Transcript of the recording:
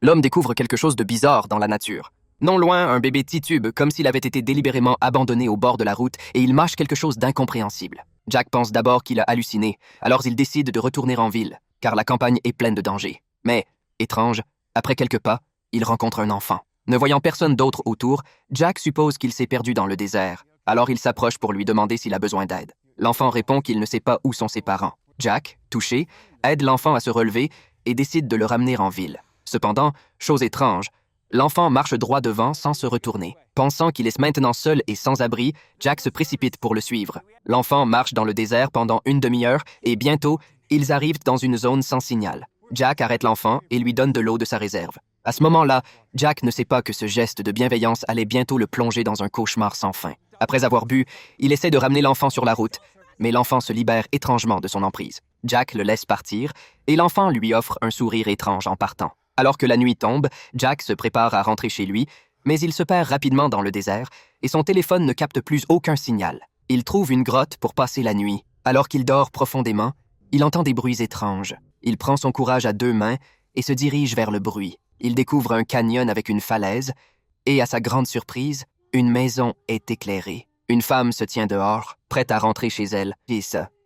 L'homme découvre quelque chose de bizarre dans la nature. Non loin, un bébé titube, comme s'il avait été délibérément abandonné au bord de la route, et il mâche quelque chose d'incompréhensible. Jack pense d'abord qu'il a halluciné, alors il décide de retourner en ville, car la campagne est pleine de dangers. Mais, étrange, après quelques pas, il rencontre un enfant. Ne voyant personne d'autre autour, Jack suppose qu'il s'est perdu dans le désert. Alors il s'approche pour lui demander s'il a besoin d'aide. L'enfant répond qu'il ne sait pas où sont ses parents. Jack, touché, aide l'enfant à se relever et décide de le ramener en ville. Cependant, chose étrange, l'enfant marche droit devant sans se retourner. Pensant qu'il est maintenant seul et sans abri, Jack se précipite pour le suivre. L'enfant marche dans le désert pendant une demi-heure et bientôt, ils arrivent dans une zone sans signal. Jack arrête l'enfant et lui donne de l'eau de sa réserve. À ce moment-là, Jack ne sait pas que ce geste de bienveillance allait bientôt le plonger dans un cauchemar sans fin. Après avoir bu, il essaie de ramener l'enfant sur la route, mais l'enfant se libère étrangement de son emprise. Jack le laisse partir et l'enfant lui offre un sourire étrange en partant. Alors que la nuit tombe, Jack se prépare à rentrer chez lui, mais il se perd rapidement dans le désert et son téléphone ne capte plus aucun signal. Il trouve une grotte pour passer la nuit. Alors qu'il dort profondément, il entend des bruits étranges. Il prend son courage à deux mains et se dirige vers le bruit. Il découvre un canyon avec une falaise et, à sa grande surprise, une maison est éclairée. Une femme se tient dehors, prête à rentrer chez elle. Et ça,